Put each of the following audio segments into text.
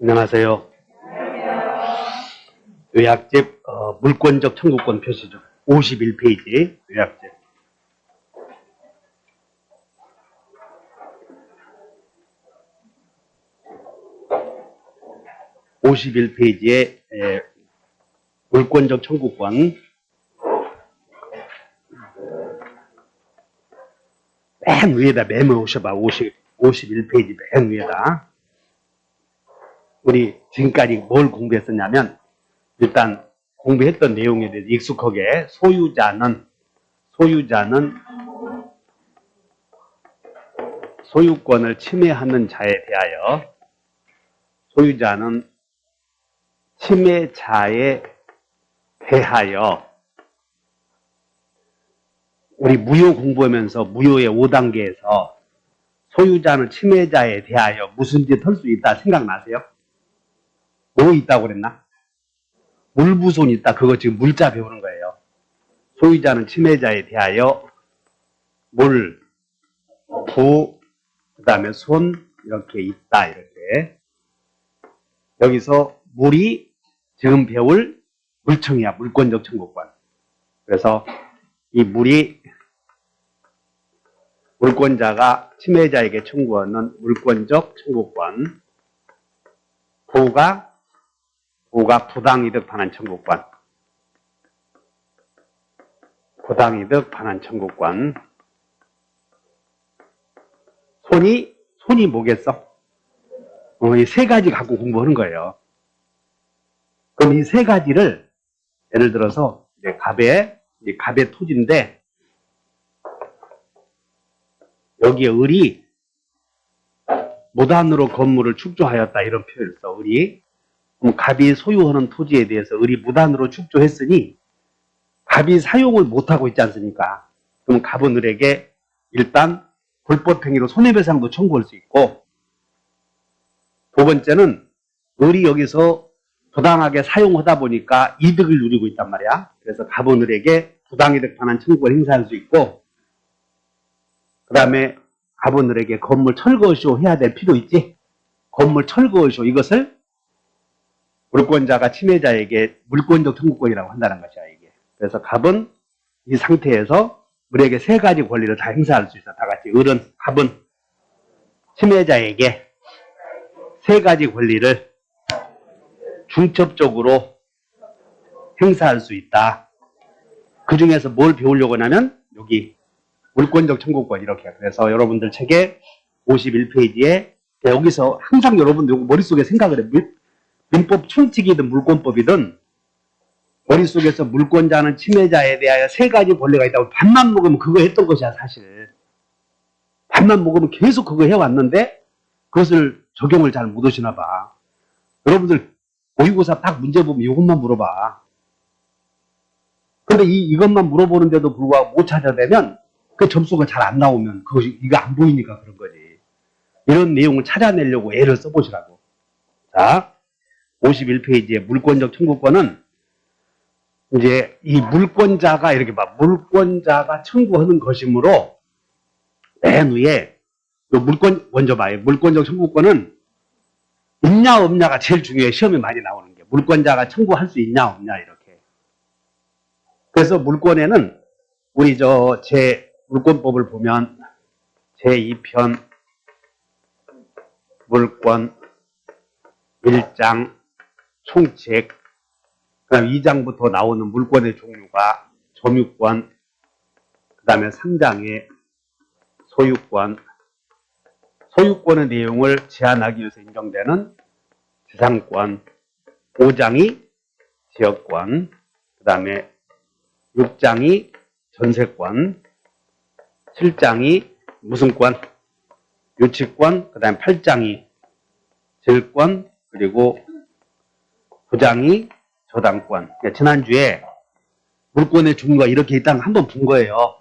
안녕하세요. 요약집 물권적 청구권 표시죠. 51페이지 요약집. 51페이지에 물권적 청구권 맨 위에다 메모하셔봐. 51페이지 맨 위에다. 우리 지금까지 뭘 공부했었냐면 일단 공부했던 내용에 대해서 익숙하게 소유자는 소유권을 침해하는 자에 대하여 소유자는 침해자에 대하여 우리 무효 공부하면서 무효의 5단계에서 소유자는 침해자에 대하여 무슨 짓 할 수 있다 생각나세요? 뭐 있다고 그랬나? 물부손 있다. 그거 지금 물자 배우는 거예요. 소유자는 침해자에 대하여 물, 부, 그 다음에 손 이렇게 있다. 이렇게. 여기서 물이 지금 배울 물청이야. 물권적 청구권. 그래서 이 물이 물권자가 침해자에게 청구하는 물권적 청구권. 부가 부당이득 반환 청구권. 부당이득 반환 청구권. 손이 뭐겠어? 이 세 가지 갖고 공부하는 거예요. 그럼 이 세 가지를 예를 들어서 이제 갑의 토지인데 여기에 을이 무단으로 건물을 축조하였다 이런 표현을 써. 을이. 그럼 갑이 소유하는 토지에 대해서 을이 무단으로 축조했으니 갑이 사용을 못하고 있지 않습니까? 그럼 갑은 을에게 일단 불법행위로 손해배상도 청구할 수 있고, 두 번째는 을이 여기서 부당하게 사용하다 보니까 이득을 누리고 있단 말이야. 그래서 갑은 을에게 부당이득 반환 청구를 행사할 수 있고, 그 다음에 갑은 을에게 건물 철거쇼 해야 될 필요 있지. 건물 철거쇼, 이것을 물권자가 침해자에게 물권적 청구권이라고 한다는 것이야, 이게. 그래서 갑은 이 상태에서 을에게 세 가지 권리를 다 행사할 수 있어. 다 같이. 갑은 침해자에게 세 가지 권리를 중첩적으로 행사할 수 있다. 그 중에서 뭘 배우려고 하냐면 여기 물권적 청구권 이렇게. 그래서 여러분들 책에 51페이지에 여기서 항상 여러분들 머릿속에 생각을 해. 민법 춘칙이든 물권법이든 머릿속에서 물권자는 침해자에 대하여 세 가지 권리가 있다고 밥만 먹으면 그거 했던 것이야, 사실. 밥만 먹으면 계속 그거 해왔는데 그것을 적용을 잘 못하시나 봐. 여러분들 모의고사 딱 문제 보면 이것만 물어봐. 근데 이것만 물어보는데도 불구하고 못 찾아내면 그 점수가 잘 안 나오면 이거 안 보이니까 그런 거지. 이런 내용을 찾아내려고 애를 써보시라고. 자, 51페이지의 물권적 청구권은 이제 이 물권자가 이렇게 봐. 물권자가 청구하는 것이므로 맨 위에 먼저 봐요. 물권적 청구권은 있냐 없냐가 제일 중요해. 시험에 많이 나오는 게. 물권자가 청구할 수 있냐 없냐 이렇게. 그래서 물권에는 우리 제 물권법을 보면 제2편 물권 1장 총책, 그 다음 2장부터 나오는 물권의 종류가 점유권, 그 다음에 3장의 소유권, 소유권의 내용을 제한하기 위해서 인정되는 지상권, 5장이 지역권, 그 다음에 6장이 전세권, 7장이 무슨 권? 유치권, 그 다음에 8장이 질권, 그리고 9장이 저당권. 지난주에 물권의 종류가 이렇게 있다는 거 한번 본 거예요.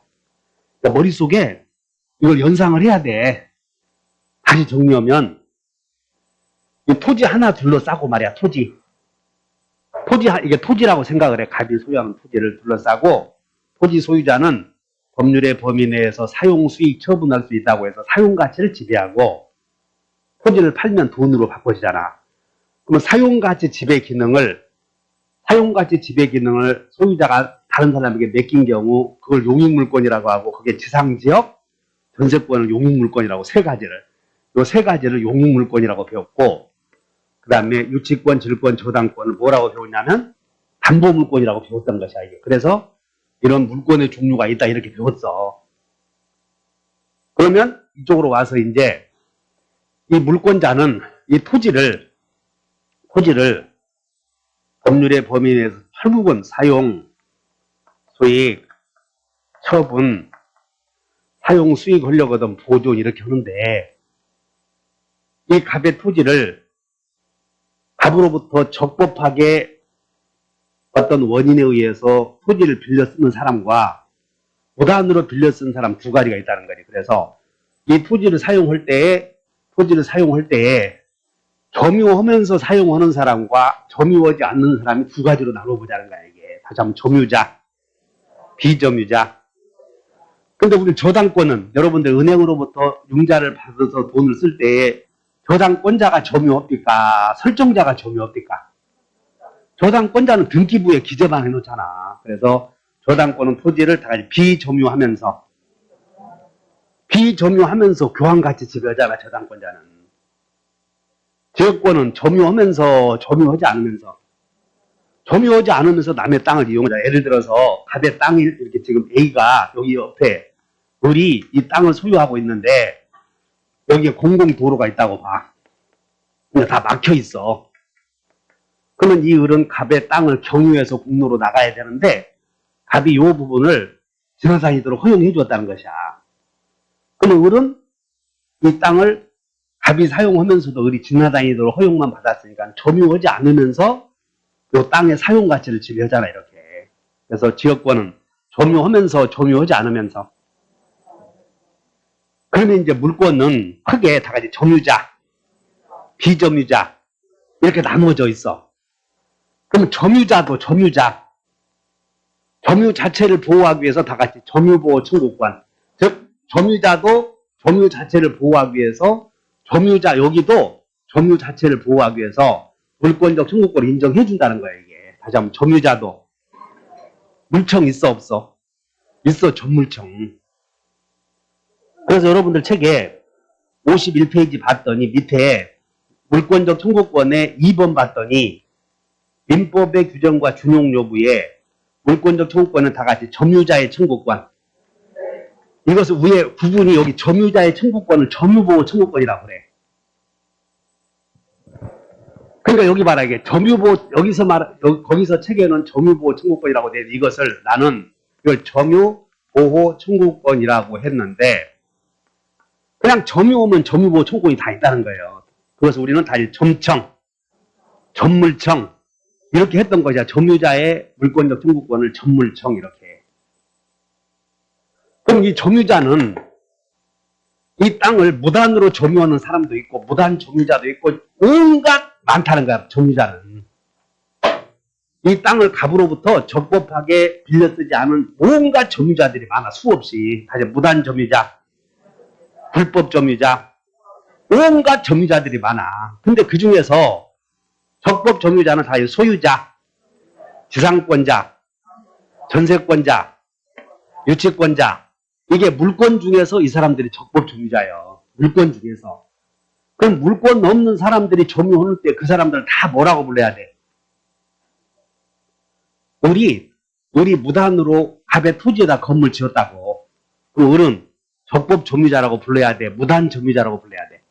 머릿속에 이걸 연상을 해야 돼. 다시 정리하면 이 토지 하나 둘러싸고 말이야. 이게 토지라고 생각을 해. 갑이 소유하는 토지를 둘러싸고 토지 소유자는 법률의 범위 내에서 사용 수익 처분할 수 있다고 해서 사용 가치를 지배하고 토지를 팔면 돈으로 바꿔지잖아. 그러면 사용가치 지배 기능을 소유자가 다른 사람에게 맡긴 경우 그걸 용익물권이라고 하고, 그게 지상지역, 전세권을 용익물권이라고 요 세 가지를 용익물권이라고 배웠고, 그 다음에 유치권, 질권, 저당권을 뭐라고 배웠냐면 담보물권이라고 배웠던 것이야, 이게. 그래서 이런 물권의 종류가 있다, 이렇게 배웠어. 그러면 이쪽으로 와서 이제 이 물권자는 이 토지를 법률의 범위 내에서 결국은 사용, 수익, 처분, 사용, 수익 하려거든 보존 이렇게 하는데, 이 갑의 토지를 갑으로부터 적법하게 어떤 원인에 의해서 토지를 빌려 쓰는 사람과 무단으로 빌려 쓰는 사람 두 가지가 있다는 거지. 그래서 이 토지를 사용할 때에 점유하면서 사용하는 사람과 점유하지 않는 사람이 두 가지로 나눠보자는 거야, 이게. 다시 한번 점유자, 비점유자. 근데 우리 저당권은 여러분들 은행으로부터 융자를 받아서 돈을 쓸 때에 저당권자가 점유합니까? 설정자가 점유합니까? 저당권자는 등기부에 기재만 해놓잖아. 그래서 저당권은 토지를 다 같이 비점유하면서 교환가치 지배하잖아, 저당권자는. 지역권은 점유하면서 점유하지 않으면서 남의 땅을 이용하자. 예를 들어서 갑의 땅이 이렇게 지금 A가 여기 옆에 을이 이 땅을 소유하고 있는데 여기에 공공도로가 있다고 봐. 근데 다 막혀 있어. 그러면 이 을은 갑의 땅을 경유해서 공로로 나가야 되는데 갑이 이 부분을 지나다니도록 허용해 주었다는 것이야. 그러면 을은 이 땅을 갑이 사용하면서도 을이 지나다니도록 허용만 받았으니까 점유하지 않으면서 이 땅의 사용 가치를 지배하잖아, 이렇게. 그래서 지역권은 점유하면서 점유하지 않으면서. 그러면 이제 물권은 크게 다 같이 점유자, 비점유자 이렇게 나누어져 있어. 그럼 점유자도 점유 자체를 보호하기 위해서 다 같이 점유보호 청구권. 즉 점유자도 점유 자체를 보호하기 위해서 여기도 점유 자체를 보호하기 위해서 물권적 청구권을 인정해 준다는 거야, 이게. 다시 한번 점유자도. 물청 있어 없어? 있어, 전물청. 그래서 여러분들 책에 51페이지 봤더니 밑에 물권적 청구권의 2번 봤더니 민법의 규정과 준용 여부에 물권적 청구권은 다 같이 점유자의 청구권. 이것을 위에 구분이 여기 점유자의 청구권을 점유보호 청구권이라고 그래. 그러니까 여기 봐라, 이게 점유보호, 거기서 책에는 점유보호 청구권이라고 돼. 이것을 나는 이걸 점유보호 청구권이라고 했는데, 그냥 점유하면 점유보호 청구권이 다 있다는 거예요. 그래서 우리는 다 점청, 전물청 이렇게 했던 거죠. 점유자의 물권적 청구권을 전물청 이렇게. 그럼 이 점유자는 이 땅을 무단으로 점유하는 사람도 있고 무단 점유자도 있고 온갖 많다는 거야, 점유자는. 이 땅을 갑으로부터 적법하게 빌려 쓰지 않은 온갖 점유자들이 많아, 수없이. 다시 무단 점유자, 불법 점유자, 온갖 점유자들이 많아. 근데 그 중에서 적법 점유자는 다 소유자, 지상권자, 전세권자, 유치권자, 이게 물권 중에서 이 사람들이 적법 점유자예요. 물권 중에서. 그럼 물권 없는 사람들이 점유하는 때 그 사람들을 다 뭐라고 불러야 돼? 을이 무단으로 갑의 토지에다 건물 지었다고. 그 을은 적법 점유자라고 불러야 돼? 무단 점유자라고 불러야 돼?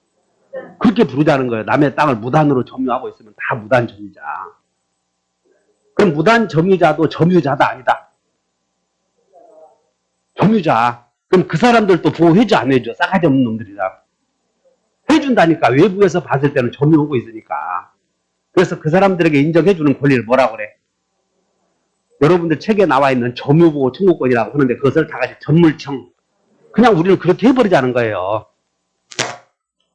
그렇게 부르자는 거예요. 남의 땅을 무단으로 점유하고 있으면 다 무단 점유자. 그럼 무단 점유자도 점유자다, 아니다? 점유자. 그럼 그 사람들도 보호해줘, 안 해줘? 싸가지 없는 놈들이라. 해준다니까. 외부에서 봤을 때는 점유하고 있으니까. 그래서 그 사람들에게 인정해주는 권리를 뭐라고 그래? 여러분들 책에 나와 있는 점유보호 청구권이라고 하는데 그것을 다 같이 전물청. 그냥 우리는 그렇게 해버리자는 거예요.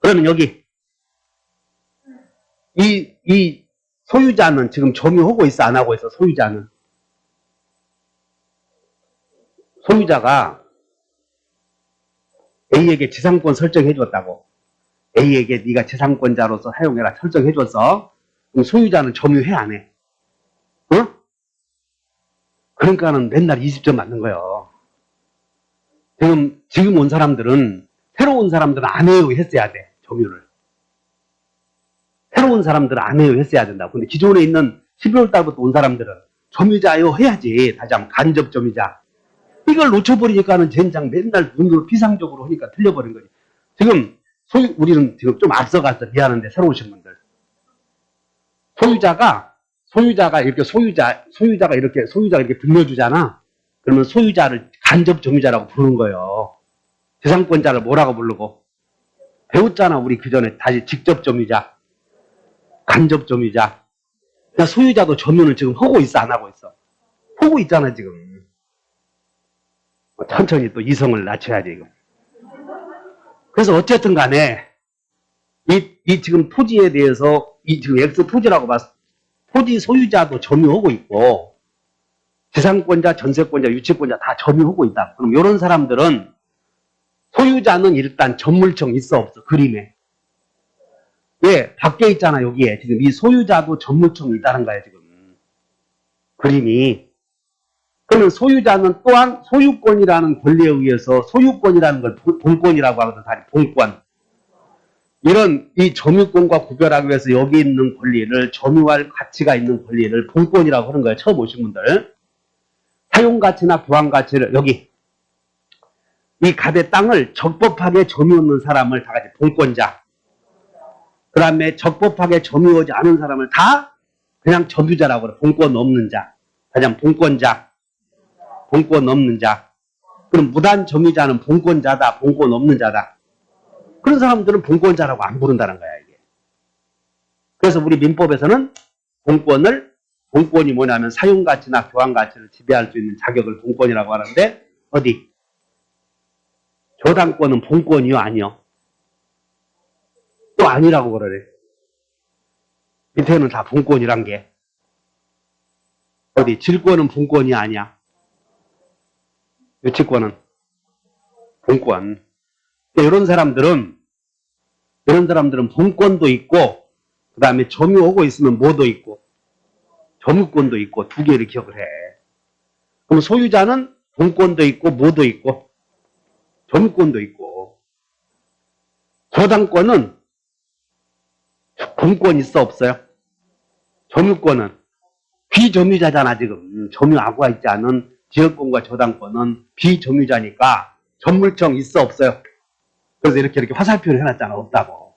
그러면 여기 이 소유자는 지금 점유하고 있어, 안 하고 있어? 소유자가 A에게 지상권 설정해 줬다고. A에게 네가 지상권자로서 사용해라 설정해 줬어. 그럼 소유자는 점유해 안 해? 어? 그러니까는 맨날 20점 맞는 거예요. 지금 온 사람들은, 새로운 사람들은 안 해요 했어야 돼, 점유를. 새로운 사람들은 안 해요 했어야 된다. 근데 기존에 있는 12월 달부터 온 사람들은 점유자요 해야지. 다시 한번 간접 점유자. 이걸 놓쳐버리니까는 젠장 맨날 눈으로 피상적으로 하니까 틀려버린 거지. 지금 우리는 지금 좀 앞서갔어. 미안한데 새로 오신 분들. 소유자가 이렇게 소유자가 이렇게 들려주잖아. 그러면 소유자를 간접 점유자라고 부르는 거예요. 재산권자를 뭐라고 부르고? 배웠잖아, 우리 그 전에. 다시 직접 점유자, 간접 점유자. 그러니까 소유자도 점유를 지금 하고 있어, 안 하고 있어? 하고 있잖아, 지금. 천천히 또 이성을 낮춰야지, 이거. 그래서 어쨌든 간에, 이 지금 토지에 대해서, 이 지금 X 토지라고 봤어. 토지 소유자도 점유하고 있고, 재산권자, 전세권자, 유치권자 다 점유하고 있다. 그럼 이런 사람들은 소유자는 일단 전물청 있어 없어? 그림에. 예, 밖에 있잖아, 여기에. 지금 이 소유자도 전물청이 있다는 거야, 지금. 그림이. 그러면 소유자는 또한 소유권이라는 권리에 의해서 소유권이라는 걸 본권이라고 하거든, 다시 본권. 이런 이 점유권과 구별하기 위해서 여기 있는 권리를, 점유할 가치가 있는 권리를 본권이라고 하는 거예요, 처음 오신 분들. 사용가치나 부항가치를 여기 이 갑의 땅을 적법하게 점유하는 사람을 다 같이 본권자, 그 다음에 적법하게 점유하지 않은 사람을 다 그냥 점유자라고 그래. 본권 없는 자. 다시 한번 본권자, 본권 없는 자. 그럼 무단 점유자는 본권자다, 본권 없는 자다. 그런 사람들은 본권자라고 안 부른다는 거야, 이게. 그래서 우리 민법에서는 본권이 뭐냐면 사용가치나 교환가치를 지배할 수 있는 자격을 본권이라고 하는데, 어디? 저당권은 본권이요, 아니요? 또 아니라고 그러네. 밑에는 다 본권이란 게. 어디? 질권은 본권이 아니야. 유치권은 본권. 이런 사람들은 본권도 있고, 그 다음에 점유하고 있으면 뭐도 있고, 점유권도 있고, 두 개를 기억을 해. 그럼 소유자는 본권도 있고, 뭐도 있고, 점유권도 있고, 저당권은 본권 있어 없어요? 점유권은 비점유자잖아, 지금. 점유하고 있지 않은 지역권과 저당권은 비점유자니까 전물청 있어 없어요? 그래서 이렇게 화살표를 해놨잖아, 없다고.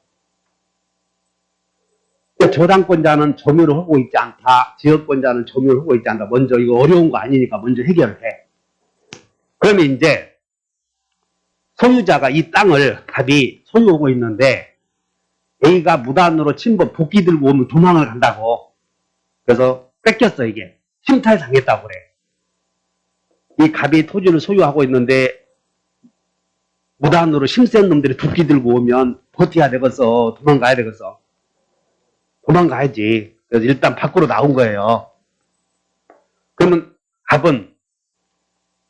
저당권자는 점유를 하고 있지 않다. 지역권자는 점유를 하고 있지 않다. 먼저 이거 어려운 거 아니니까 먼저 해결을 해. 그러면 이제 소유자가 이 땅을 갑이 소유하고 있는데 A가 무단으로 침범, 도끼 들고 오면 도망을 간다고. 그래서 뺏겼어, 이게. 침탈 당했다고 그래. 이 갑이 토지를 소유하고 있는데 무단으로 심센 놈들이 도끼 들고 오면 버텨야 되겠어. 도망가야 되겠어. 도망가야지. 그래서 일단 밖으로 나온 거예요. 그러면 갑은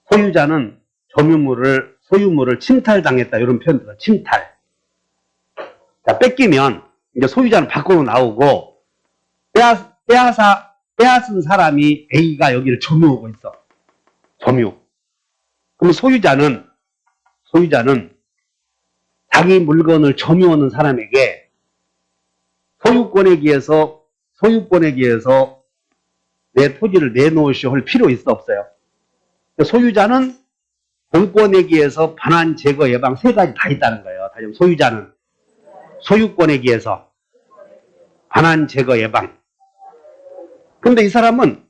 소유자는 소유물을 침탈당했다. 이런 표현 들어. 침탈. 자, 뺏기면 이제 소유자는 밖으로 나오고 빼앗은 사람이 A가 여기를 점유하고 있어. 점유. 그럼 소유자는 자기 물건을 점유하는 사람에게 소유권에 기해서 내 토지를 내놓으시오 할 필요 있어 없어요? 소유자는 본권에 기해서 반환, 제거, 예방 세 가지 다 있다는 거예요. 다시 말해 소유자는 소유권에 기해서 반환, 제거, 예방. 근데 이 사람은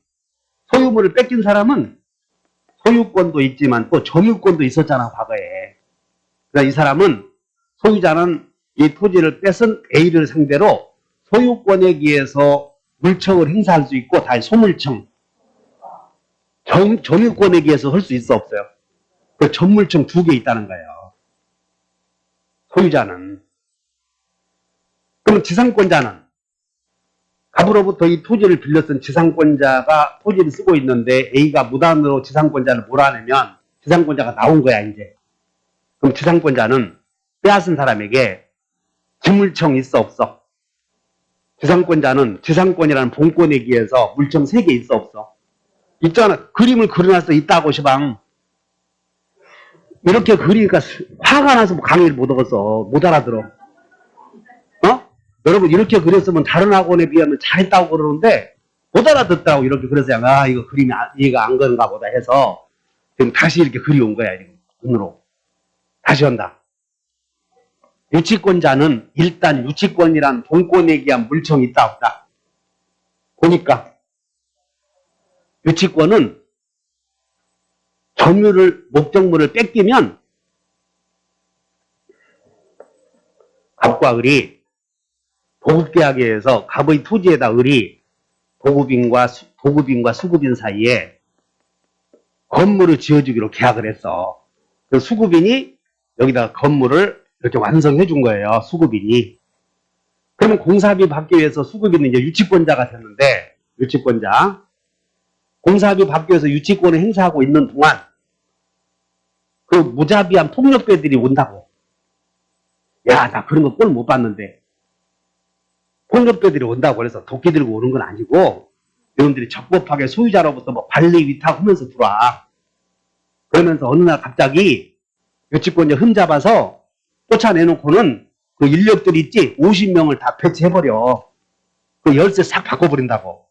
소유물을 뺏긴 사람은 소유권도 있지만 또 점유권도 있었잖아, 과거에. 그러니까 이 사람은 소유자는 이 토지를 뺏은 A를 상대로 소유권에 기해서 물청을 행사할 수 있고, 다시 소물청. 점유권에 기해서 할 수 있어 없어요? 그 전물청 두 개 있다는 거예요. 소유자는. 그럼 지상권자는 갑으로부터 이 토지를 빌려 쓴 지상권자가 토지를 쓰고 있는데 A가 무단으로 지상권자를 몰아내면 지상권자가 나온 거야, 이제. 그럼 지상권자는 빼앗은 사람에게 지물청 있어 없어? 지상권자는 지상권이라는 본권에 기해서 물청 3개 있어 없어? 있잖아. 그림을 그려놨어. 있다고 시방. 이렇게 그리니까 화가 나서 강의를 못 얻었어. 못 알아들어. 어? 여러분 이렇게 그렸으면 다른 학원에 비하면 잘했다고 그러는데 못 알아듣다고 이렇게 그래서 아 이거 그림이 이해가 안 가는가 보다 해서 지금 다시 이렇게 그려온 거야. 지금 눈으로. 다시 한다. 유치권자는 일단 유치권이란 본권에 기한 물청이 있다 없다. 보니까 유치권은 점유를 목적물을 뺏기면 갑과 을이 도급계약에 의해서 갑의 토지에다 을이 도급인과 수급인 사이에 건물을 지어주기로 계약을 했어. 그 수급인이 여기다가 건물을 이렇게 완성해 준 거예요. 수급인이. 그러면 공사비 받기 위해서 수급인은 이제 유치권자가 됐는데, 유치권자. 공사비 받기 위해서 유치권을 행사하고 있는 동안 그 무자비한 폭력배들이 온다고. 야, 나 그런 거 꼴 못 봤는데. 폭력배들이 온다고 그래서 도끼 들고 오는 건 아니고 이놈들이 적법하게 소유자로부터 뭐 관리 위탁하면서 들어와. 그러면서 어느 날 갑자기 유치권자 흠잡아서 쫓아내놓고는 그 인력들 있지 50명을 다 배치해버려. 그 열쇠 싹 바꿔버린다고.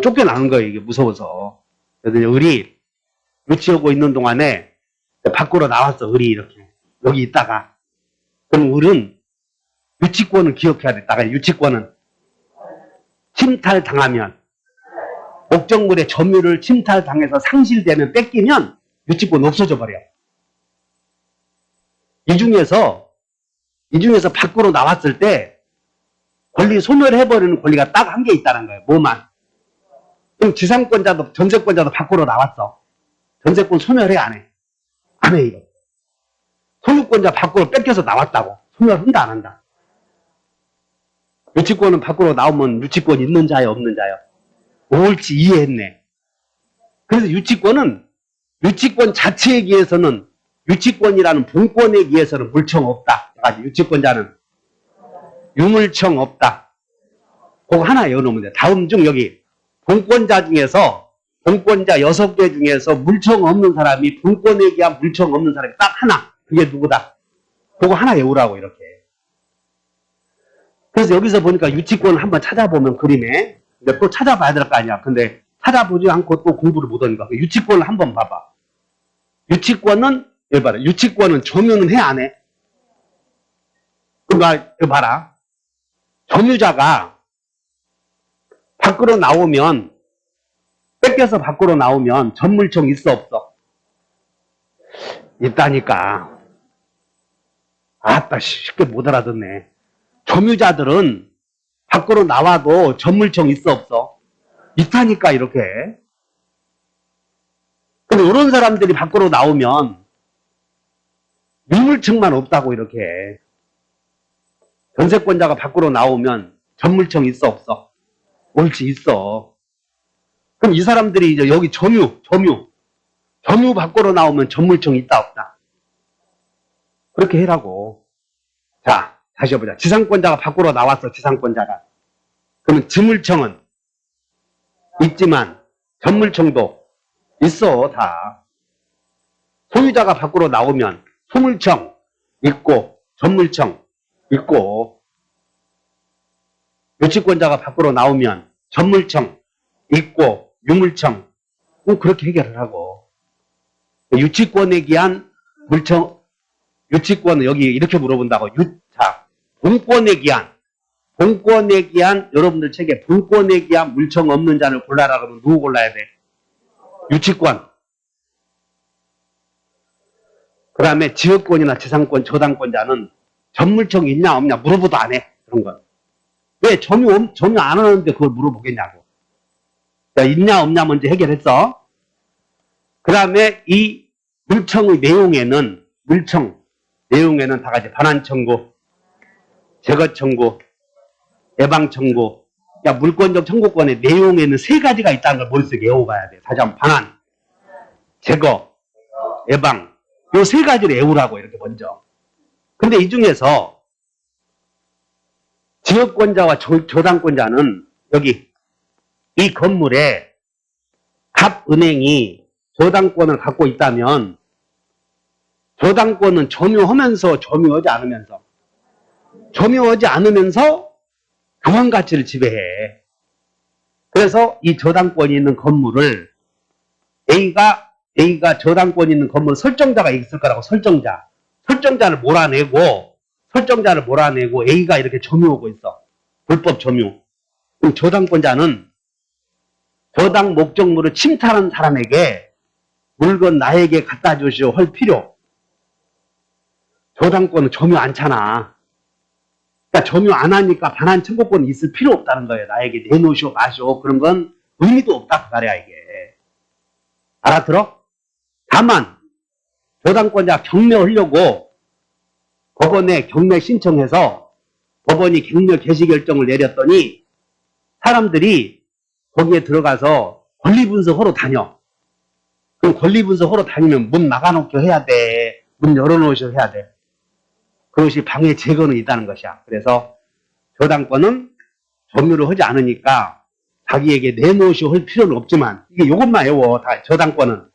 쫓겨나는 거예요. 이게 무서워서. 그래서 을이 유치하고 있는 동안에 밖으로 나왔어. 을이 이렇게 여기 있다가. 그럼 을은 유치권을 기억해야 돼. 나가 유치권은 침탈당하면 목적물의 점유를 침탈당해서 상실되면 뺏기면 유치권 없어져 버려. 이 중에서 밖으로 나왔을 때 권리 소멸해버리는 권리가 딱 한 개 있다는 거예요. 뭐만? 그럼 지상권자도 전세권자도 밖으로 나왔어. 전세권 소멸해 안 해? 안 해. 이거. 소유권자 밖으로 뺏겨서 나왔다고. 소멸한다 안 한다? 유치권은 밖으로 나오면 유치권 있는 자요 없는 자요? 옳지 이해했네. 그래서 유치권 자체에 기해서는 유치권이라는 본권에 의해서는 물청 없다. 유치권자는 유물청 없다. 그거 하나 외워놓으면 돼. 다음 중 여기 본권자 중에서 본권자 6개 중에서 물청 없는 사람이 본권에 의한 물청 없는 사람이 딱 하나. 그게 누구다? 그거 하나 외우라고 이렇게. 그래서 여기서 보니까 유치권을 한번 찾아보면 그림에 근데 또 찾아봐야 될 거 아니야. 근데 찾아보지 않고 또 공부를 못하니까 유치권을 한번 봐봐. 유치권은 여기 봐라. 유치권은 점유는 해 안 해? 그럼 이거 봐라. 점유자가 밖으로 나오면 뺏겨서 밖으로 나오면 전물청 있어 없어? 있다니까. 아따 쉽게 못 알아듣네. 점유자들은 밖으로 나와도 전물청 있어 없어? 있다니까 이렇게. 근데 이런 사람들이 밖으로 나오면 유물청만 없다고 이렇게. 전세권자가 밖으로 나오면 전물청 있어 없어? 옳지 있어. 그럼 이 사람들이 이제 여기 점유 밖으로 나오면 전물청 있다 없다? 그렇게 해라고. 자 다시 해보자. 지상권자가 밖으로 나왔어. 지상권자가. 그러면 지물청은 있지만 전물청도 있어 다. 소유자가 밖으로 나오면 소물청 있고 전물청 있고 유치권자가 밖으로 나오면 전물청 있고 유물청 꼭 그렇게 해결을 하고. 유치권에 기한 물청 유치권은 여기 이렇게 물어본다고. 자 본권에 기한 여러분들 책에 본권에 기한 물청 없는 자를 골라라 그러면 누구 골라야 돼? 유치권. 그 다음에 지역권이나 지상권, 저당권자는 전물청 있냐 없냐 물어보도 안 해. 그런 건. 왜 점유 안 하는데 그걸 물어보겠냐고. 자, 있냐 없냐 먼저 해결했어. 그 다음에 이 물청의 내용에는 다 같이 반환 청구, 제거 청구, 예방 청구. 야, 물권적 청구권의 내용에는 3가지가 있다는 걸 머릿속에 외워가야 돼. 다시 한번 반환, 제거, 예방. 요 3가지를 외우라고 이렇게 먼저. 근데 이 중에서 지역권자와 저당권자는 여기 이 건물에 갑 은행이 저당권을 갖고 있다면 저당권은 점유하면서 점유하지 않으면서 교환 가치를 지배해. 그래서 이 저당권이 있는 건물을 A가 저당권이 있는 건물 설정자가 있을 거라고 설정자를 몰아내고 A가 이렇게 점유하고 있어. 불법 점유. 그럼 저당권자는 저당 목적물을 침탈한 사람에게 물건 나에게 갖다 주시오 할 필요. 저당권은 점유 않잖아. 그러니까 점유 안 하니까 반환 청구권이 있을 필요 없다는 거예요. 나에게 내놓으시오 마시오 그런 건 의미도 없다 그 말이야 이게. 알아들어? 다만 저당권자 경매하려고 법원에 경매 신청해서 법원이 경매 개시 결정을 내렸더니 사람들이 거기에 들어가서 권리분석하러 다녀. 그럼 권리분석하러 다니면 문 막아놓고 해야 돼. 문 열어놓으셔 해야 돼. 그것이 방해 제거는 있다는 것이야. 그래서 저당권은 점유를 하지 않으니까 자기에게 내놓으시오 할 필요는 없지만 이게 요것만 외워. 다 저당권은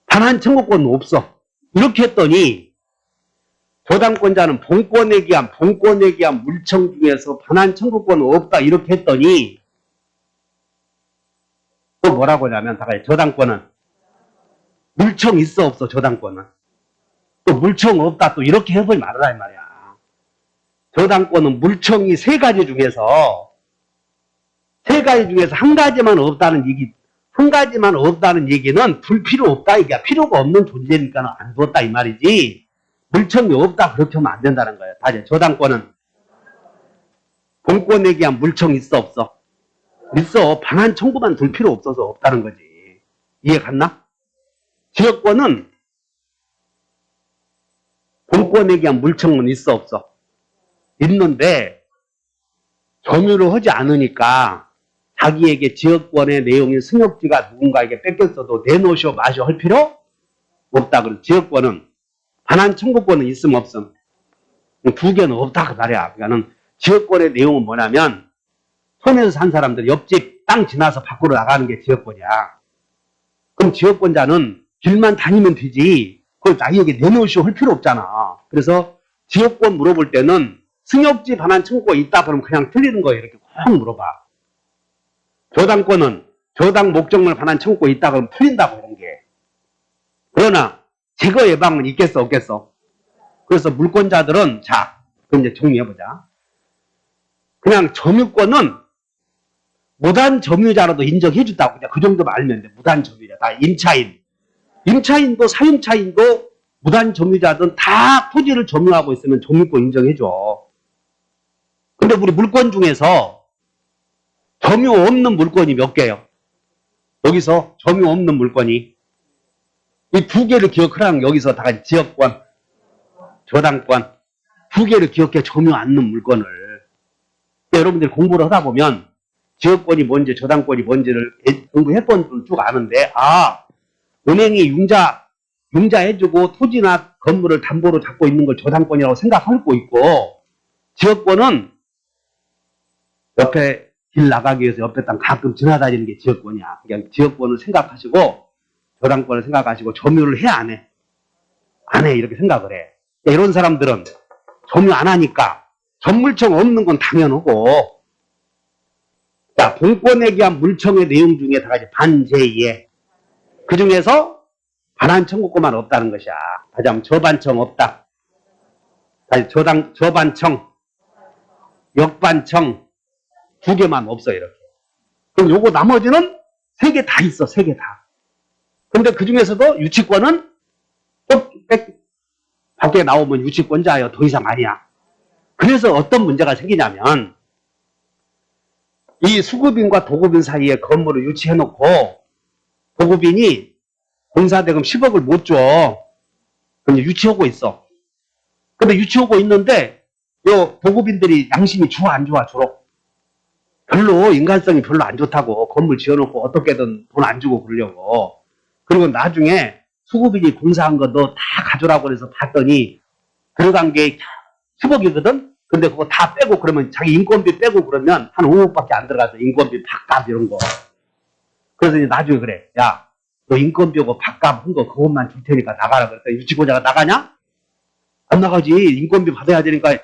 반환 청구권은 없어. 이렇게 했더니 저당권자는 본권에 기한 물청 중에서 반환 청구권은 없다 이렇게 했더니 또 뭐라고 하냐면 저당권은 물청 있어 없어 저당권은 또 물청 없다 또 이렇게 해버리면 말이라 이 말이야. 저당권은 물청이 세 가지 중에서 한 가지만 없다는 얘기는 둘 필요 없다 이게 필요가 없는 존재니까 안 두었다 이 말이지. 물청이 없다 그렇게 하면 안 된다는 거예요. 다시 저당권은 본권에 기한 물청 있어 없어? 있어. 반환 청구만 둘 필요 없어서 없다는 거지. 이해 갔나? 지역권은 본권에 기한 물청은 있어 없어? 있는데 점유를 하지 않으니까 자기에게 지역권의 내용인 승역지가 누군가에게 뺏겼어도 내놓으시오 마시오 할 필요 없다. 그럼 지역권은 반환 청구권은 있음 없음? 두 개는 없다 그 말이야. 그러니까는 지역권의 내용은 뭐냐면 손에서 산 사람들 옆집 땅 지나서 밖으로 나가는 게 지역권이야. 그럼 지역권자는 길만 다니면 되지 그걸 자기에게 내놓으시오 할 필요 없잖아. 그래서 지역권 물어볼 때는 승역지 반환 청구권 있다 그러면 그냥 틀리는 거예요. 이렇게 꼭 물어봐. 저당권은 저당 목적물 반환 청구권 있다 그러면 틀린다고 이런 게. 그러나 제거 예방은 있겠어 없겠어? 그래서 물권자들은 자 그럼 이제 정리해보자. 그냥 점유권은 무단 점유자라도 인정해준다고 그냥 그 정도만 알면 돼. 무단 점유자 다 임차인도 사임차인도 무단 점유자든 다 토지를 점유하고 있으면 점유권 인정해줘. 근데 우리 물권 중에서 점유 없는 물권이 몇 개예요? 여기서 점유 없는 물권이 이 두 개를 기억하라는 여기서 다 같이 지역권, 저당권 두 개를 기억해. 점유 않는 물건을. 여러분들이 공부를 하다 보면 지역권이 뭔지 저당권이 뭔지를 공부해본 분 쭉 아는데 은행이 융자해주고 토지나 건물을 담보로 잡고 있는 걸 저당권이라고 생각하고 있고 지역권은 옆에 길 나가기 위해서 옆에 땅 가끔 지나다니는 게 지역권이야. 그냥 지역권을 생각하시고 저당권을 생각하시고 점유를 해 안 해? 안 해 이렇게 생각을 해. 이런 사람들은 점유 안 하니까 전물청 없는 건 당연하고 자 본권에 기한 물청의 내용 중에 다 같이 반제이해. 그 중에서 반환 청구권만 없다는 것이야. 다시 한번 저반청 없다. 다시 저반청 역반청 두 개만 없어 이렇게. 그럼 요거 나머지는 세 개 다 있어. 세 개 다. 근데 그 중에서도 유치권은 또 밖에 나오면 유치권자예요. 더 이상 아니야. 그래서 어떤 문제가 생기냐면 이 수급인과 도급인 사이에 건물을 유치해놓고 도급인이 공사대금 10억을 못 줘. 그럼 유치하고 있어. 근데 유치하고 있는데 요 도급인들이 양심이 좋아 안 좋아 주로? 별로 인간성이 별로 안 좋다고 건물 지어놓고 어떻게든 돈 안 주고 그러려고. 그리고 나중에 수급인이 공사한 거 너 다 가져라고 해서 봤더니 들어간 게 10억이거든? 근데 그거 다 빼고 그러면 자기 인건비 빼고 그러면 한 5억밖에 안 들어가서 인건비 밥값 이런 거. 그래서 이제 나중에 그래. 야, 너 인건비하고 밥값 한 거 그것만 줄 테니까 나가라 그랬더니 유치권자가 나가냐? 안 나가지. 인건비 받아야 되니까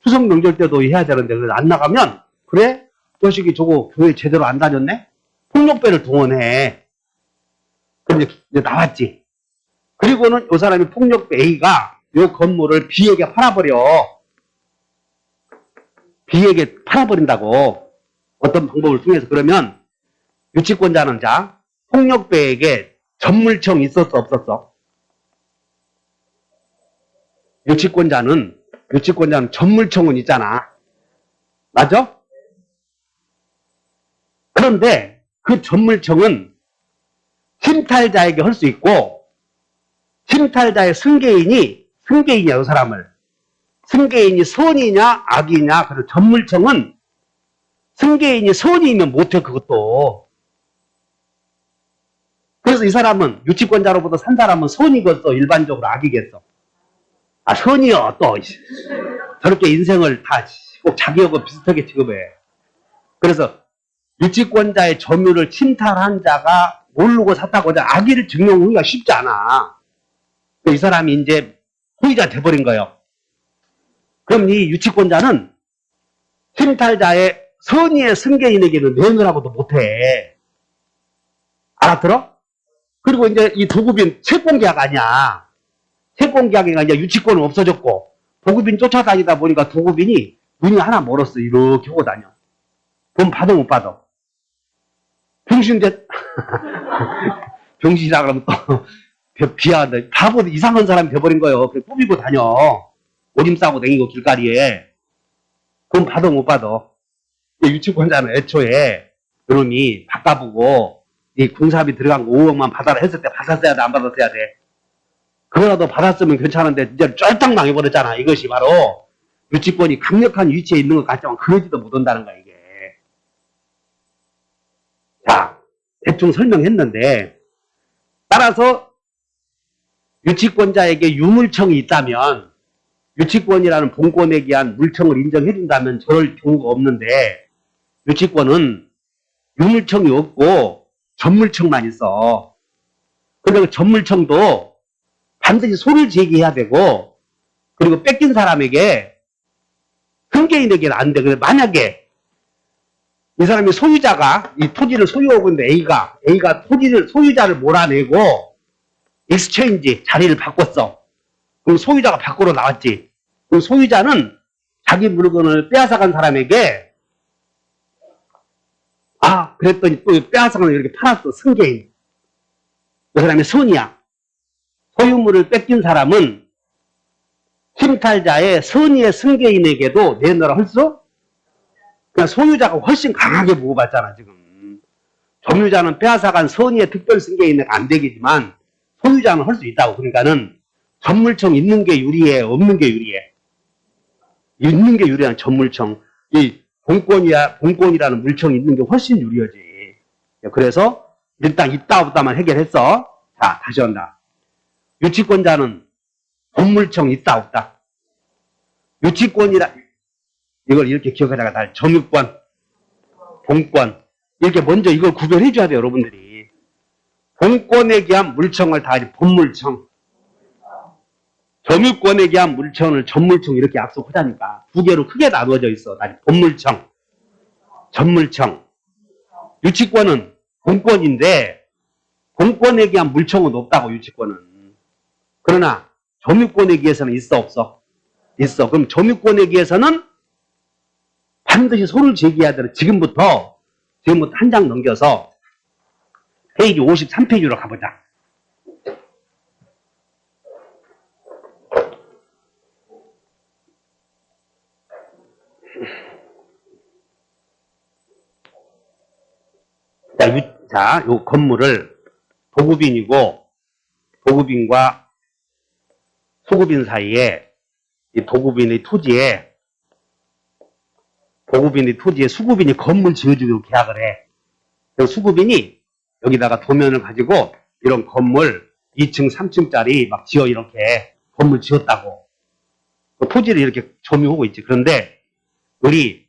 추석 명절 때도 해야 되는데 그래서 안 나가면 그래? 자식이 저거 교회 제대로 안 다녔네? 폭력배를 동원해. 근데 이제 나왔지. 그리고는 이 사람이 폭력배 A가 이 건물을 B에게 팔아버려. B에게 팔아버린다고. 어떤 방법을 통해서. 그러면 유치권자는 자, 폭력배에게 전물청 있었어 없었어? 유치권자는 전물청은 있잖아. 맞아? 그런데 그 전물청은 침탈자에게 할 수 있고 침탈자의 승계인이야 이 사람을. 승계인이 선이냐 악이냐. 그래서 전물청은 승계인이 선이면 못해 그것도. 그래서 이 사람은 유치권자로부터 산 사람은 선이겠어 일반적으로 악이겠어? 아 선이요 또 저렇게 인생을 다 꼭 자기하고 비슷하게 취급해. 그래서 유치권자의 점유를 침탈한 자가 모르고 샀다고 하자 악의를 증명하기가 쉽지 않아. 이 사람이 이제 소유자 돼버린 거예요. 그럼 이 유치권자는 침탈자의 선의의 승계인에게는 내놓으라고도 못해. 알아들어? 그리고 이제 이 도급인 채권계약 아니야. 채권계약이가 이제 유치권은 없어졌고 도급인 쫓아다니다 보니까 도급인이 눈이 하나 멀었어. 이렇게 하고 다녀. 돈 받아 못 받아. 병신인데 병신이라 그러면 또 비하한다. 바보 이상한 사람이 돼버린 거예요. 그래 꾸미고 다녀. 오줌 싸고 다니고 길거리에. 돈 받아 못 받아. 유치권자는 애초에 그놈이 바꿔보고 이 공사비 들어간 거 5억만 받아라 했을 때 받았어야 돼 안 받았어야 돼? 그거라도 받았으면 괜찮은데 이제 쫄딱 망해버렸잖아. 이것이 바로 유치권이 강력한 위치에 있는 것 같지만 그러지도 못한다는 거야 이게. 자, 대충 설명했는데 따라서 유치권자에게 유물청이 있다면 유치권이라는 본권에 기한 물청을 인정해준다면 저럴 경우가 없는데 유치권은 유물청이 없고 전물청만 있어. 그러니까 전물청도 반드시 소를 제기해야 되고 그리고 뺏긴 사람에게 승계인에게는 안 돼. 그래서 만약에 이 사람이 소유자가 이 토지를 소유하고 있는데 A가 토지를 소유자를 몰아내고 익스체인지 자리를 바꿨어. 그럼 소유자가 밖으로 나왔지. 그럼 소유자는 자기 물건을 빼앗아간 사람에게 그랬더니 또 빼앗아간 이렇게 팔았어. 승계인. 그 사람이 선이야. 소유물을 뺏긴 사람은 침탈자의 선의의 승계인에게도 내놓으라 할 수? 그러니까 소유자가 훨씬 강하게 보호받잖아 지금. 점유자는 빼앗아간 선의의 특별 승계인에게 안 되겠지만 소유자는 할 수 있다고. 그러니까는 전물청 있는 게 유리해 없는 게 유리해? 있는 게 유리한 전물청. 이 본권이라는 물청이 있는 게 훨씬 유리하지. 그래서 일단 있다 없다만 해결했어. 자 다시 한다. 유치권자는 본물청 있다 없다. 유치권이라 이걸 이렇게 기억하다가 다 점유권, 본권 이렇게 먼저 이걸 구별해 줘야 돼요 여러분들이. 본권에 기한 물청을 다 본물청, 점유권에 기한 물청을 전물청 이렇게 약속하자니까. 두 개로 크게 나누어져 있어. 본물청, 전물청. 유치권은 본권인데 본권에 기한 물청은 없다고 유치권은. 그러나 점유권에 기해서는 있어 없어? 있어. 그럼 점유권에 기해서는 반드시 소를 제기해야 되는. 지금부터 한 장 넘겨서 페이지 53페이지로 가보자. 자, 요 건물을 도급인과 소급인 사이에 이 도급인의 토지에 수급인이 건물 지어주기로 계약을 해. 그래서 수급인이 여기다가 도면을 가지고 이런 건물 2층, 3층짜리 막 지어 이렇게 건물 지었다고. 그 토지를 이렇게 점유하고 있지. 그런데 을이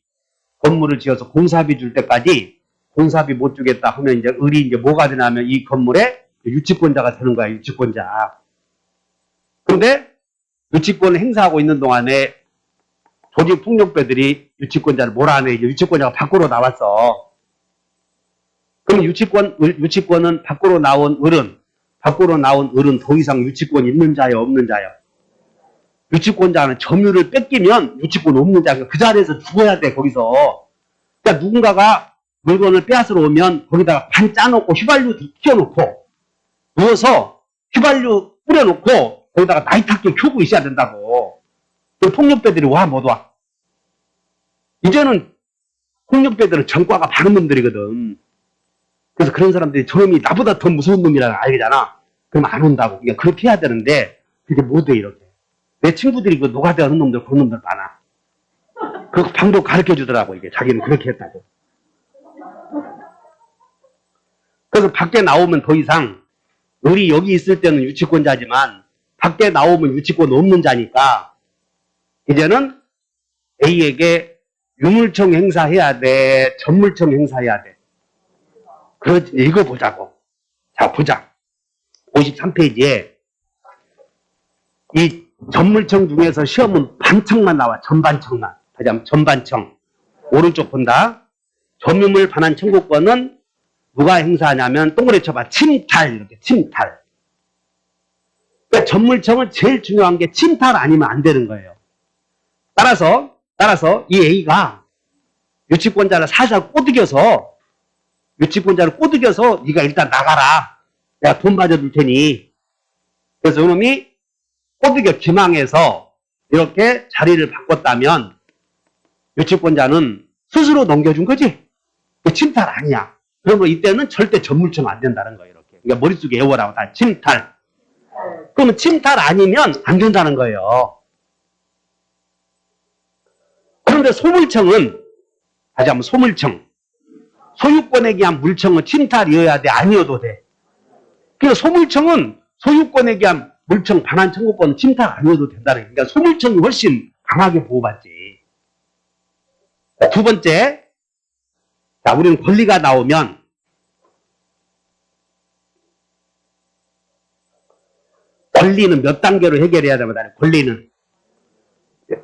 건물을 지어서 공사비 줄 때까지 공사비 못 주겠다 하면 이제 을이 이제 뭐가 되냐면 이 건물의 유치권자가 되는 거야, 유치권자. 근데 유치권을 행사하고 있는 동안에 조직 폭력배들이 유치권자를 몰아내. 이제 유치권자가 밖으로 나왔어. 그럼 유치권은 밖으로 나온 을은 더 이상 유치권이 있는 자요, 없는 자요? 유치권자는 점유를 뺏기면 유치권 없는 자가 그 자리에서 죽어야 돼, 거기서. 그러니까 누군가가 물건을 빼앗으러 오면 거기다가 반 짜놓고 휘발유 튀어놓고 누워서 휘발유 뿌려놓고 거기다가 나이탁게 켜고 있어야 된다고. 그 폭력배들이 와, 못 와. 이제는 폭력배들은 전과가 많은 놈들이거든. 그래서 그런 사람들이 저놈이 나보다 더 무서운 놈이라는 걸 알잖아. 그럼 안 온다고. 그러니까 그렇게 해야 되는데 그게 못 해, 이렇게. 내 친구들이 그 노가다 하는 놈들, 그런 놈들 많아. 그 방법 가르쳐 주더라고, 이게. 자기는 그렇게 했다고. 그래서 밖에 나오면 더 이상, 우리 여기 있을 때는 유치권자지만, 밖에 나오면 유치권 없는 자니까, 이제는 A에게 유물청 행사해야 돼, 전물청 행사해야 돼. 그렇지, 이거 보자고. 자, 보자. 53페이지에, 이 전물청 중에서 시험은 반청만 나와, 전반청만. 다시 한번 전반청. 오른쪽 본다. 점유물 반환 청구권은 누가 행사하냐면, 동그랗게 쳐봐. 침탈, 이렇게, 침탈. 그러니까 전물청은 제일 중요한 게 침탈 아니면 안 되는 거예요. 따라서 이 A가 유치권자를 살살 꼬드겨서 네가 일단 나가라. 내가 돈 받아줄 테니. 그래서 이놈이 꼬드겨 기망해서 이렇게 자리를 바꿨다면 유치권자는 스스로 넘겨준 거지. 침탈 아니야. 그러면 이때는 절대 전물청 안 된다는 거예요. 이렇게. 그러니까 머릿속에 외워라고 다 침탈. 그러면 침탈 아니면 안 된다는 거예요. 그런데 소물청은, 다시 한번 소물청. 소유권에 기한 물청은 침탈이어야 돼, 아니어도 돼. 그러니까 소물청은 소유권에 기한 물청 반환 청구권은 침탈 아니어도 된다는 거예요. 그러니까 소물청이 훨씬 강하게 보호받지. 자, 두 번째. 자, 우리는 권리가 나오면 권리는 몇 단계로 해결해야 됩니다. 권리는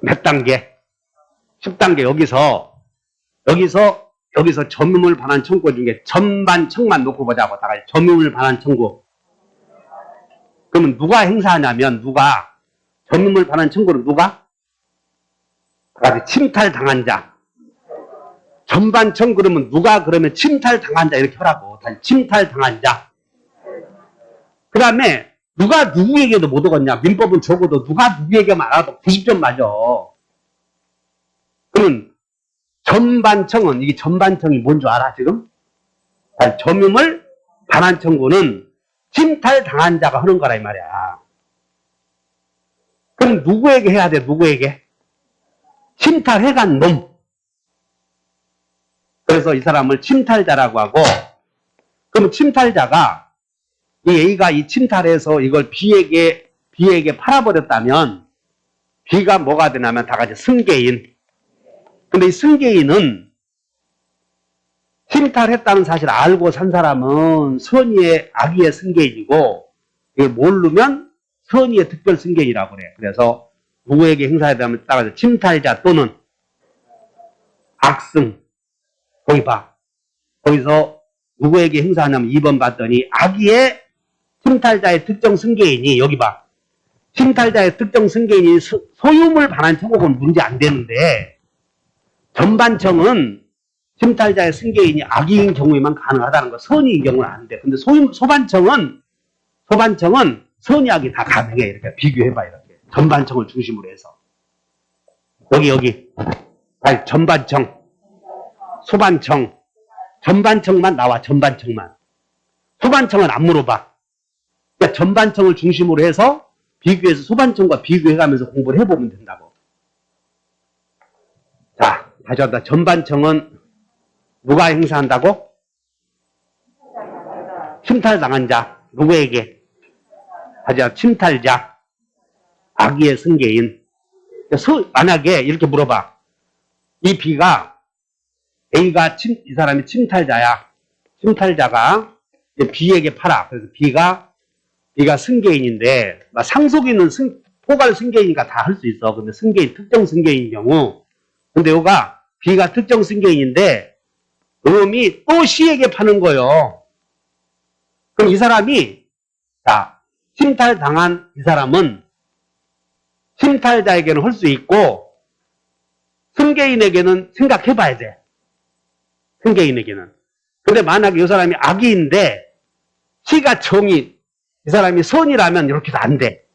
몇 단계? 10단계. 여기서 점유물 반환 청구 중에 전반청만 놓고 보자고. 다 같이 점유물 반환 청구. 그러면 누가 행사하냐면, 점유물 반환 청구를 누가? 다 같이 침탈당한 자. 전반청 그러면 누가 그러면 침탈당한 자 이렇게 하라고. 침탈당한 자. 그 다음에 누가 누구에게도 못 오겠냐. 민법은 적어도 누가 누구에게만 알아도 90점 맞아. 그러면 전반청은, 이게 전반청이 뭔 줄 알아, 지금? 점유물 반환 청구는 침탈당한 자가 하는 거라, 이 말이야. 그럼 누구에게 해야 돼, 누구에게? 침탈해간 놈. 그래서 이 사람을 침탈자라고 하고, 그럼 침탈자가, 이 A가 이 침탈해서 이걸 B에게 팔아버렸다면, B가 뭐가 되냐면 다 같이 승계인. 근데 이 승계인은 침탈했다는 사실을 알고 산 사람은 선의의 악의의 승계인이고, 이걸 모르면 선의의 특별 승계인이라고 그래. 그래서 누구에게 행사해야 되면 따라서 침탈자 또는 악승. 거기 봐. 거기서 누구에게 행사하냐면 2번 봤더니 악의의 침탈자의 특정 승계인이, 여기 봐. 침탈자의 특정 승계인이 소유물 반환 청구권 문제 안 되는데, 전반청은 침탈자의 승계인이 악의인 경우에만 가능하다는 거. 선의인 경우는 안 돼. 근데 소반청은 선의악이 다 가능해. 이렇게 비교해봐, 이렇게. 전반청을 중심으로 해서. 여기. 아니, 전반청. 소반청. 전반청만 나와, 전반청만. 소반청은 안 물어봐. 그러니까 전반청을 중심으로 해서 비교해서 소반청과 비교해가면서 공부를 해보면 된다고. 자, 다시 한다. 전반청은 누가 행사한다고? 침탈당한 자. 누구에게? 다시 한다. 침탈자. 악의의 승계인. 만약에 이렇게 물어봐. 이 B가 A가 이 사람이 침탈자야. 침탈자가 B에게 팔아. 그래서 B가 승계인인데 상속인은 포괄 승계인이니까 다 할 수 있어. 근데 승계인 특정 승계인인 경우 근데 요가 B가 특정 승계인인데 음이 또 C에게 파는 거예요. 그럼 이 사람이 침탈당한 이 사람은 침탈자에게는 할 수 있고 승계인에게는 생각해 봐야 돼. 승계인에게는. 근데 만약에 이 사람이 악의인데 C가 정의 이 사람이 선이라면 이렇게도 안 돼.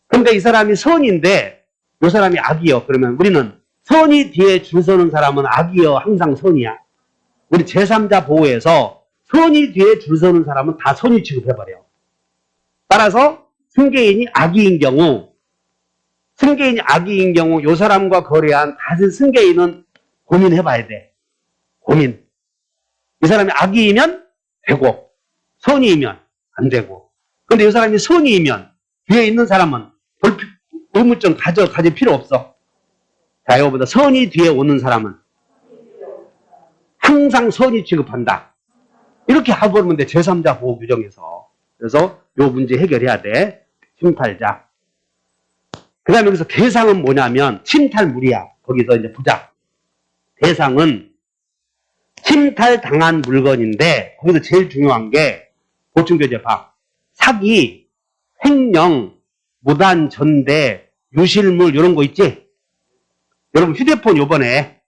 근데 이 사람이 선인데 이 사람이 악이요. 그러면 우리는 선이 뒤에 줄 서는 사람은 악이요. 항상 선이야. 우리 제3자 보호에서 선이 뒤에 줄 서는 사람은 다 선이 취급해버려. 따라서 승계인이 악의인 경우 이 사람과 거래한 다시 승계인은 고민해봐야 돼. 고민. 이 사람이 악의이면 되고 선이이면 안 되고. 근데 이 사람이 선이이면 뒤에 있는 사람은 의무점 가질 필요 없어. 자, 이거보다 선이 뒤에 오는 사람은 항상 선이 취급한다. 이렇게 해버리면 돼. 제3자 보호 규정에서. 그래서 요 문제 해결해야 돼. 침탈자. 그 다음에 여기서 대상은 뭐냐면 침탈물이야. 거기서 이제 보자. 대상은 침탈당한 물건인데 거기서 제일 중요한 게 보충교재 봐. 사기, 횡령, 무단 전대, 유실물 이런 거 있지? 여러분 휴대폰 요번에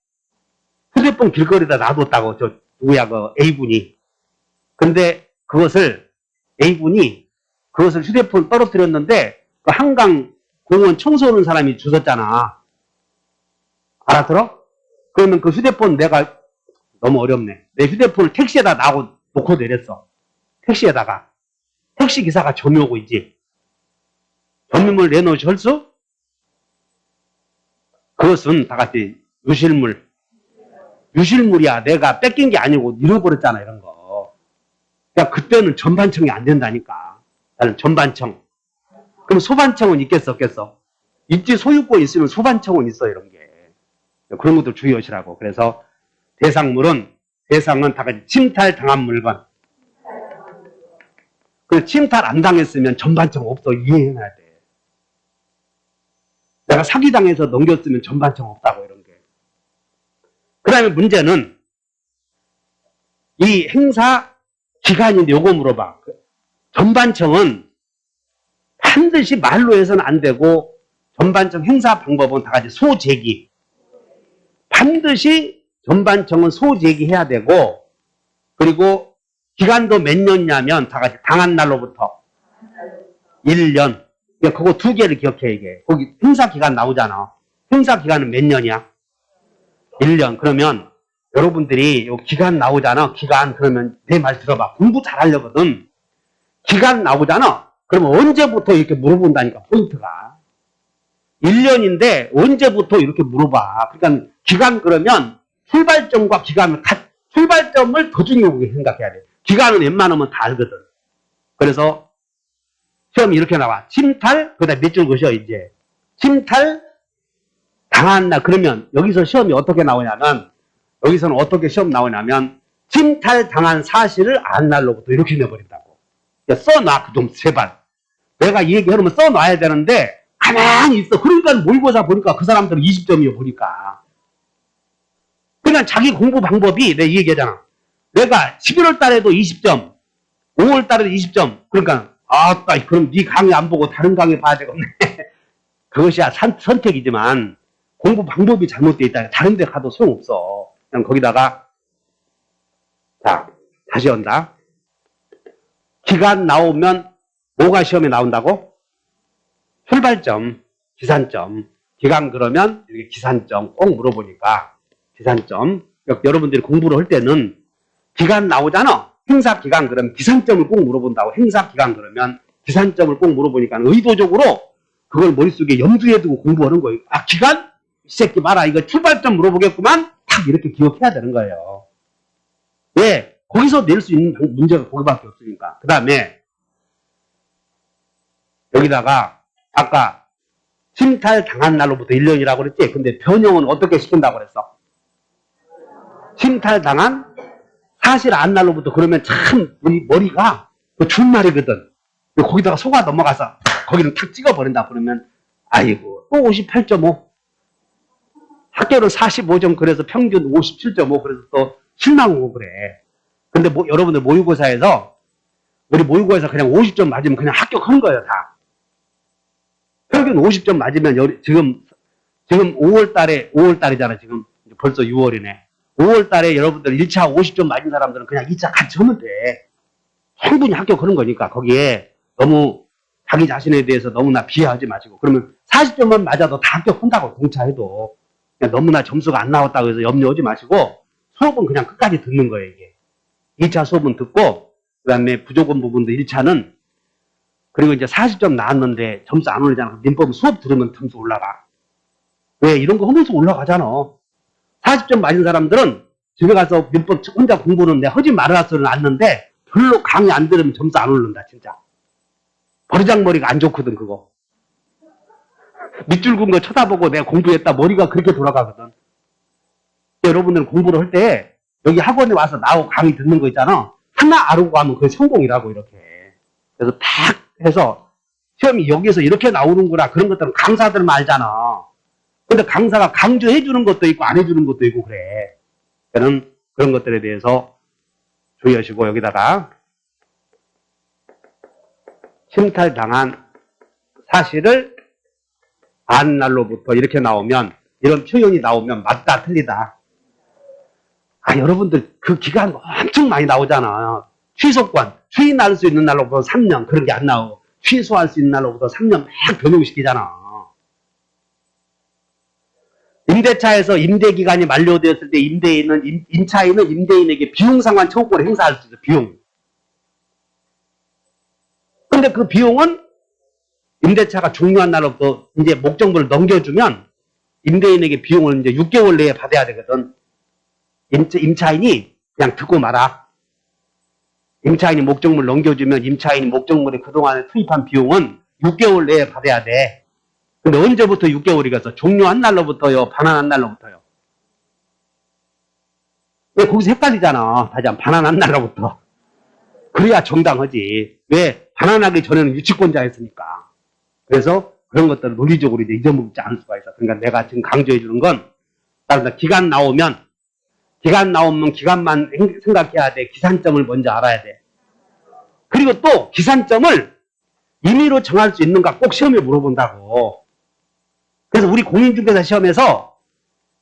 휴대폰 길거리에다 놔뒀다고 저 누구야 그 A분이. 근데 A분이 그것을 휴대폰 떨어뜨렸는데 그 한강 공원 청소하는 사람이 주웠잖아. 알아들어? 그러면 그 휴대폰 내가 너무 어렵네. 내 휴대폰을 택시에다 놓고 내렸어. 택시에다가. 택시 기사가 점유하고 있지. 점유물 내놓으시 할 수? 그것은 다 같이 유실물. 유실물이야. 내가 뺏긴 게 아니고 잃어버렸잖아, 이런 거. 그러니까 그때는 전반청이 안 된다니까. 나는 전반청. 그럼 소반청은 있겠어, 없겠어? 있지, 소유권 있으면 소반청은 있어, 이런 게. 그런 것도 주의하시라고. 그래서 대상은 다 같이 침탈당한 물건. 그 침탈 안 당했으면 전반청 없어. 이해해놔야 돼. 내가 사기당해서 넘겼으면 전반청 없다고, 이런 게. 그 다음에 문제는 이 행사 기간인데 요거 물어봐. 전반청은 반드시 말로 해서는 안 되고 전반청 행사 방법은 다 같이 소제기. 반드시 전반청은 소제기해야 되고 그리고 기간도 몇 년이냐면 다 같이 당한 날로부터 1년. 그러니까 그거 두 개를 기억해 이게. 거기 행사 기간 나오잖아. 행사 기간은 몇 년이야? 1년. 그러면 여러분들이 요 기간 나오잖아. 기간 그러면 내 말 들어봐. 공부 잘하려거든. 기간 나오잖아. 그러면 언제부터 이렇게 물어본다니까 포인트가. 1년인데 언제부터 이렇게 물어봐. 그러니까 기간 그러면 출발점과 기간을 출발점을 더 중요하게 생각해야 돼. 기간은 웬만하면 다 알거든. 그래서 시험이 이렇게 나와. 침탈, 그 다음에 몇 줄 것이요, 이제. 침탈, 당한 날. 그러면 여기서 시험이 어떻게 나오냐면, 여기서는 어떻게 시험 나오냐면, 침탈 당한 사실을 안 날로부터 이렇게 내버린다고. 써놔, 그 좀, 제발. 내가 이 얘기 하면 써놔야 되는데, 가만히 있어. 그러니까 모의고사 보니까 그 사람들은 20점이요, 보니까. 그냥 자기 공부 방법이, 내가 이 얘기하잖아. 내가 11월 달에도 20점, 5월 달에도 20점. 그러니까, 그럼 네 강의 안 보고 다른 강의 봐야 되겠네. 그것이야 선택이지만 공부 방법이 잘못되어 있다. 다른 데 가도 소용없어. 그냥 거기다가 자 다시 온다. 기간 나오면 뭐가 시험에 나온다고? 출발점, 기산점. 기간 그러면 이렇게 기산점 꼭 물어보니까 기산점. 여러분들이 공부를 할 때는 기간 나오잖아. 행사 기간 그러면 기산점을 꼭 물어본다고. 행사 기간 그러면 기산점을 꼭 물어보니까 의도적으로 그걸 머릿속에 염두에 두고 공부하는 거예요. 기간? 이 새끼 봐라. 이거 출발점 물어보겠구만. 딱 이렇게 기억해야 되는 거예요. 왜? 거기서 낼 수 있는 문제가 거기밖에 없으니까. 그 다음에 여기다가 아까 침탈 당한 날로부터 1년이라고 그랬지. 근데 변형은 어떻게 시킨다고 그랬어? 침탈 당한 사실 안 날로부터. 그러면 참 우리 머리가 그 준말이거든. 거기다가 속아 넘어가서 거기를 탁 찍어버린다 그러면 아이고 또 58.5. 학교는 45점 그래서 평균 57.5 그래서 또 실망하고 그래. 근데 여러분들 모의고사에서 우리 모의고사에서 그냥 50점 맞으면 그냥 합격한 거예요 다. 평균 50점 맞으면 지금 5월달이잖아. 지금 벌써 6월이네. 5월달에 여러분들 1차 50점 맞은 사람들은 그냥 2차 같이 하면 돼. 충분히 합격하는 거니까 거기에 너무 자기 자신에 대해서 너무나 비하하지 마시고. 그러면 40점만 맞아도 다 합격한다고 동차해도. 그냥 너무나 점수가 안 나왔다고 해서 염려하지 마시고 수업은 그냥 끝까지 듣는 거예요 이게. 2차 수업은 듣고 그 다음에 부족한 부분도 1차는 그리고 이제 40점 나왔는데 점수 안 올리잖아. 민법 수업 들으면 점수 올라가. 왜? 이런 거 하면서 올라가잖아. 40점 맞은 사람들은 집에 가서 민법 혼자 공부는 내 하지 말아서는 않는데 별로 강의 안 들으면 점수 안 오른다 진짜. 버리장머리가 안 좋거든 그거. 밑줄 긋은 거 쳐다보고 내가 공부했다 머리가 그렇게 돌아가거든. 여러분들 공부를 할 때 여기 학원에 와서 나오고 강의 듣는 거 있잖아. 하나 알고 하면 그게 성공이라고 이렇게. 그래서 탁 해서 시험이 여기서 이렇게 나오는구나. 그런 것들은 강사들만 알잖아. 근데 강사가 강조해 주는 것도 있고 안 해주는 것도 있고 그래. 저는 그런 것들에 대해서 주의하시고 여기다가 침탈당한 사실을 안 날로부터 이렇게 나오면 이런 표현이 나오면 맞다 틀리다. 여러분들 그 기간 엄청 많이 나오잖아. 취소권 추인할 수 있는 날로부터 3년 그런 게 안 나오고 취소할 수 있는 날로부터 3년 막 변형시키잖아. 임대차에서 임대기간이 만료되었을 때 임차인은 임대인에게 비용상환 청구권을 행사할 수 있어. 비용. 근데 그 비용은 임대차가 종료한 날로부터 이제 목적물을 넘겨주면 임대인에게 비용을 이제 6개월 내에 받아야 되거든. 임차인이 그냥 듣고 말아. 임차인이 목적물 넘겨주면 임차인이 목적물에 그동안에 투입한 비용은 6개월 내에 받아야 돼. 근데 언제부터 6개월이겠어? 종료한 날로부터요? 반환한 날로부터요? 왜 거기서 헷갈리잖아. 다시 한번 반환한 날로부터. 그래야 정당하지. 왜? 반환하기 전에는 유치권자였으니까. 그래서 그런 것들을 논리적으로 이제 잊어먹지 않을 수가 있어. 그러니까 내가 지금 강조해 주는 건 다른 기간 나오면 기간만 생각해야 돼. 기산점을 먼저 알아야 돼. 그리고 또 기산점을 임의로 정할 수 있는가 꼭 시험에 물어본다고. 그래서 우리 공인중개사 시험에서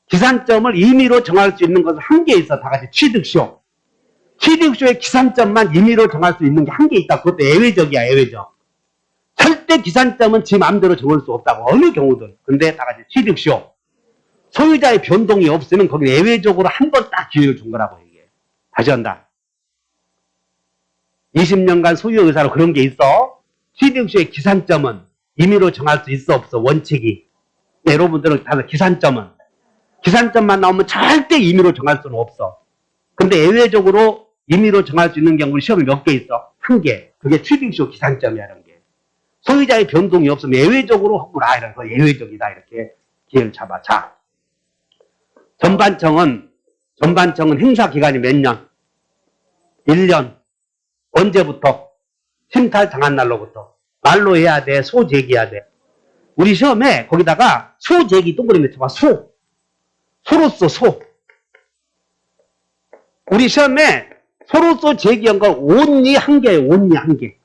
기산점을 임의로 정할 수 있는 것은 한 개 있어. 다 같이 취득시효. 취득시효의 기산점만 임의로 정할 수 있는 게 한 개 있다. 그것도 예외적이야. 예외적. 절대 기산점은 지 마음대로 정할 수 없다고. 어느 경우든. 근데 다 같이 취득시효. 소유자의 변동이 없으면 거기 예외적으로 한 번 딱 기회를 준 거라고 이게. 다시 한다. 20년간 소유 의사로 그런 게 있어. 취득시효의 기산점은 임의로 정할 수 있어 없어. 원칙이. 여러분들은 다들 기산점만 나오면 절대 임의로 정할 수는 없어. 근데 예외적으로 임의로 정할 수 있는 경우 시험이 몇 개 있어? 한 개. 그게 취득시효 기산점이라는 게. 소유자의 변동이 없으면 예외적으로 하구나. 이래서 예외적이다. 이렇게 기회를 잡아. 자. 전반청은 행사 기간이 몇 년? 1년. 언제부터? 침탈 당한 날로부터. 말로 해야 돼? 소제기해야 돼? 우리 시험에 거기다가 소제기 동그라미 쳐봐. 소로서 소. 우리 시험에 소로서 제기한 건 온리 한 개예요. 온리 한 개.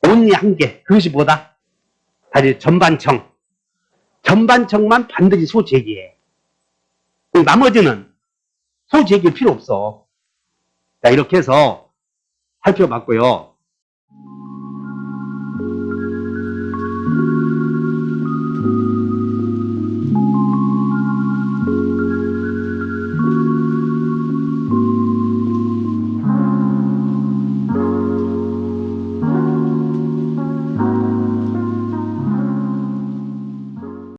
온리 한 개. 그것이 뭐다? 다시 전반청. 전반청만 반드시 소제기해. 나머지는 소제기할 필요 없어. 자, 이렇게 해서 살펴봤고요.